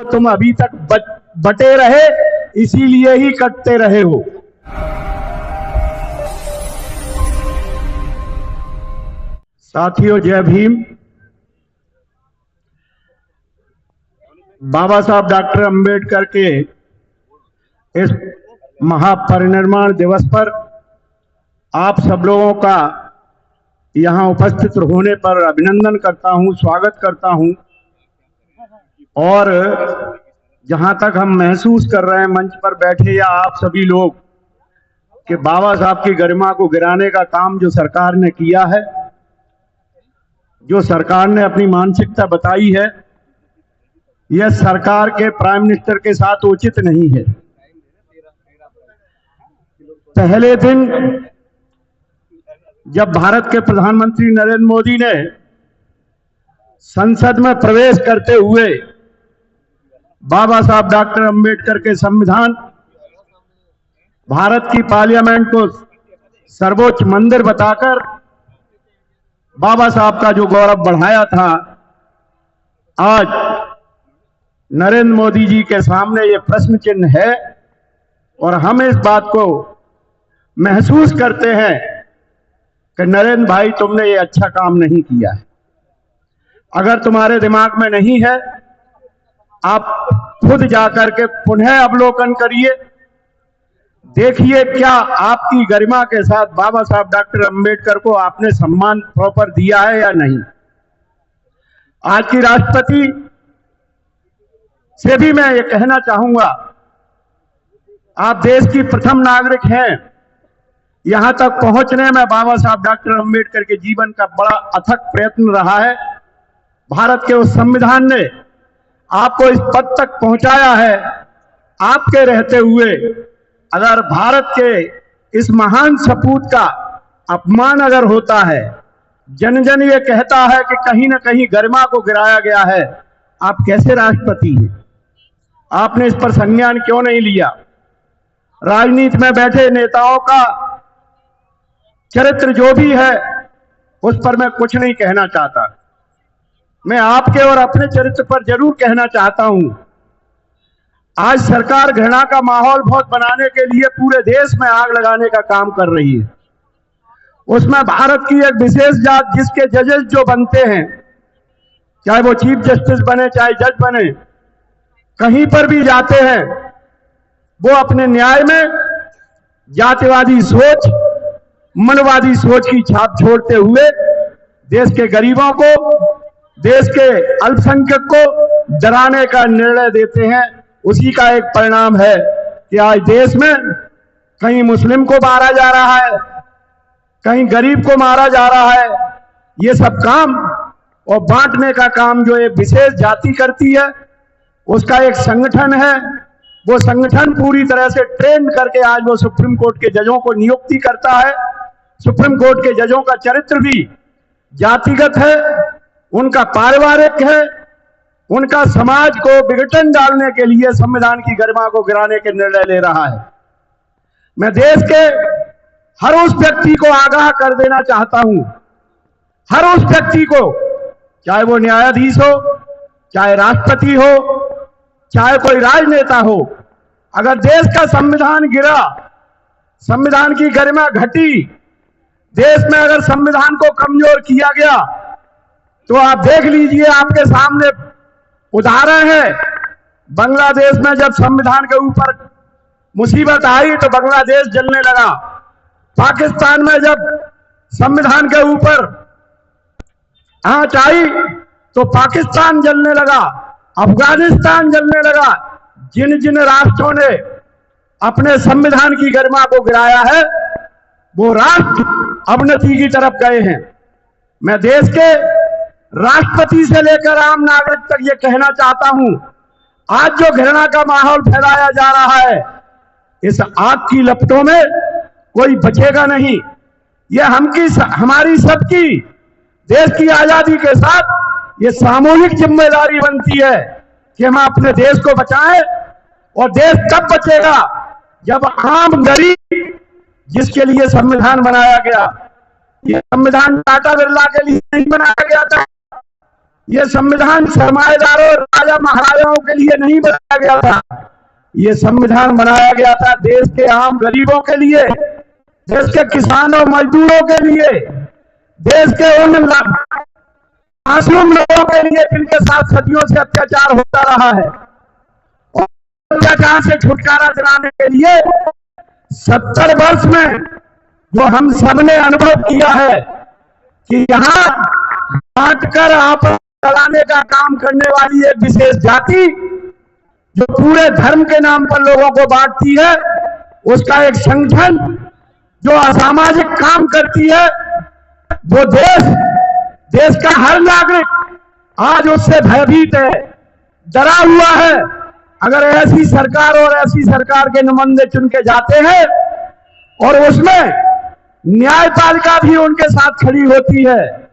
तुम अभी तक बटे रहे, इसीलिए ही कटते रहे हो। साथियों, जय भीम। बाबा साहब डॉक्टर अंबेडकर के इस महापरिनिर्वाण दिवस पर आप सब लोगों का यहां उपस्थित होने पर अभिनंदन करता हूं, स्वागत करता हूं। और जहां तक हम महसूस कर रहे हैं मंच पर बैठे या आप सभी लोग कि बाबा साहब की गरिमा को गिराने का काम जो सरकार ने किया है, जो सरकार ने अपनी मानसिकता बताई है, यह सरकार के प्राइम मिनिस्टर के साथ उचित नहीं है। पहले दिन जब भारत के प्रधानमंत्री नरेंद्र मोदी ने संसद में प्रवेश करते हुए बाबा साहब डॉक्टर अंबेडकर के संविधान, भारत की पार्लियामेंट को सर्वोच्च मंदिर बताकर बाबा साहब का जो गौरव बढ़ाया था, आज नरेंद्र मोदी जी के सामने ये प्रश्न चिन्ह है। और हम इस बात को महसूस करते हैं कि नरेंद्र भाई, तुमने ये अच्छा काम नहीं किया है। अगर तुम्हारे दिमाग में नहीं है, आप खुद जाकर के पुनः अवलोकन करिए, देखिए क्या आपकी गरिमा के साथ बाबा साहब डॉक्टर अंबेडकर को आपने सम्मान प्रॉपर दिया है या नहीं। आज की राष्ट्रपति से भी मैं ये कहना चाहूंगा, आप देश की प्रथम नागरिक हैं। यहां तक पहुंचने में बाबा साहब डॉक्टर अंबेडकर के जीवन का बड़ा अथक प्रयत्न रहा है। भारत के उस संविधान ने आपको इस पद तक पहुंचाया है। आपके रहते हुए अगर भारत के इस महान सपूत का अपमान अगर होता है, जन जन ये कहता है कि कहीं ना कहीं गरिमा को गिराया गया है, आप कैसे राष्ट्रपति हैं? आपने इस पर संज्ञान क्यों नहीं लिया? राजनीति में बैठे नेताओं का चरित्र जो भी है, उस पर मैं कुछ नहीं कहना चाहता। मैं आपके और अपने चरित्र पर जरूर कहना चाहता हूं। आज सरकार घृणा का माहौल बहुत बनाने के लिए पूरे देश में आग लगाने का काम कर रही है। उसमें भारत की एक विशेष जात, जिसके जजेस जो बनते हैं, चाहे वो चीफ जस्टिस बने, चाहे जज बने, कहीं पर भी जाते हैं, वो अपने न्याय में जातिवादी सोच, मनवादी सोच की छाप छोड़ते हुए देश के गरीबों को, देश के अल्पसंख्यक को डराने का निर्णय देते हैं। उसी का एक परिणाम है कि आज देश में कहीं मुस्लिम को मारा जा रहा है, कहीं गरीब को मारा जा रहा है। ये सब काम और बांटने का काम जो एक विशेष जाति करती है, उसका एक संगठन है। वो संगठन पूरी तरह से ट्रेन करके आज वो सुप्रीम कोर्ट के जजों को नियुक्ति करता है। सुप्रीम कोर्ट के जजों का चरित्र भी जातिगत है, उनका पारिवारिक है, उनका समाज को विघटन डालने के लिए संविधान की गरिमा को गिराने के निर्णय ले रहा है। मैं देश के हर उस व्यक्ति को आगाह कर देना चाहता हूं, हर उस व्यक्ति को, चाहे वो न्यायाधीश हो, चाहे राष्ट्रपति हो, चाहे कोई राजनेता हो, अगर देश का संविधान गिरा, संविधान की गरिमा घटी, देश में अगर संविधान को कमजोर किया गया, तो आप देख लीजिए, आपके सामने उदाहरण है। बांग्लादेश में जब संविधान के ऊपर मुसीबत आई तो बांग्लादेश जलने लगा। पाकिस्तान में जब संविधान के ऊपर आंच आई तो पाकिस्तान जलने लगा, अफगानिस्तान जलने लगा। जिन जिन राष्ट्रों ने अपने संविधान की गरिमा को गिराया है, वो राष्ट्र अवनति की तरफ गए हैं। मैं देश के राष्ट्रपति से लेकर आम नागरिक तक ये कहना चाहता हूं, आज जो घृणा का माहौल फैलाया जा रहा है, इस आग की लपटों में कोई बचेगा नहीं। ये हमारी सबकी देश की आजादी के साथ ये सामूहिक जिम्मेदारी बनती है कि हम अपने देश को बचाएं। और देश तब बचेगा जब आम गरीब, जिसके लिए संविधान बनाया गया, ये संविधान टाटा बिरला के लिए नहीं बनाया गया था, ये संविधान सरमाएदारों राजा महाराजाओं के लिए नहीं बनाया गया था। ये संविधान बनाया गया था देश के आम गरीबों के लिए, देश के किसानों मजदूरों के लिए, देश के उन मासूम लोगों के लिए जिनके साथ सदियों से अत्याचार होता रहा है। और अत्याचार से छुटकारा दिलाने के लिए 70 वर्ष में जो हम सबने अनुभव किया है कि यहाँ बांटकर आप चलाने का काम करने वाली एक विशेष जाति जो पूरे धर्म के नाम पर लोगों को बांटती है, उसका एक संगठन जो असामाजिक काम करती है, वो देश का हर नागरिक आज उससे भयभीत है, डरा हुआ है। अगर ऐसी सरकार और ऐसी सरकार के नुमाइंदे चुन के जाते हैं और उसमें न्यायपालिका भी उनके साथ खड़ी होती है,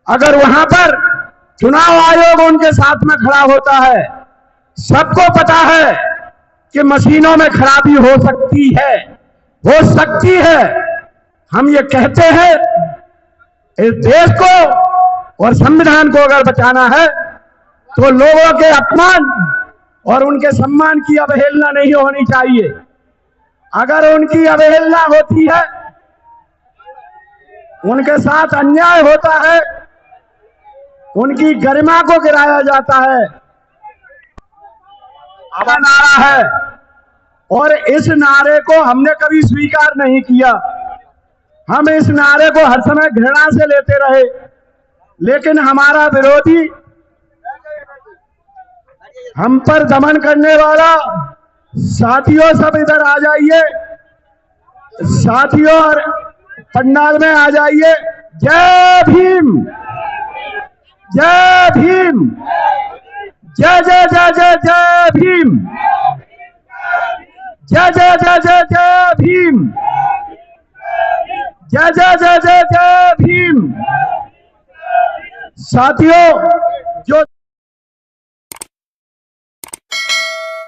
अगर वहां पर चुनाव आयोग उनके साथ में खड़ा होता है, सबको पता है कि मशीनों में खराबी हो सकती है। हम ये कहते हैं इस देश को और संविधान को अगर बचाना है तो लोगों के अपमान और उनके सम्मान की अवहेलना नहीं होनी चाहिए। अगर उनकी अवहेलना होती है, उनके साथ अन्याय होता है, उनकी गरिमा को गिराया जाता है, अब नारा है और इस नारे को हमने कभी स्वीकार नहीं किया। हम इस नारे को हर समय घृणा से लेते रहे, लेकिन हमारा विरोधी, हम पर दमन करने वाला, साथियों सब इधर आ जाइए, साथियों और पंडाल में आ जाइए। जय भीम, जय भीम, जय जय जय जय जय भीम, जय जय जय जय जय भीम, जय जय जय जय जय भीम। साथियों, जो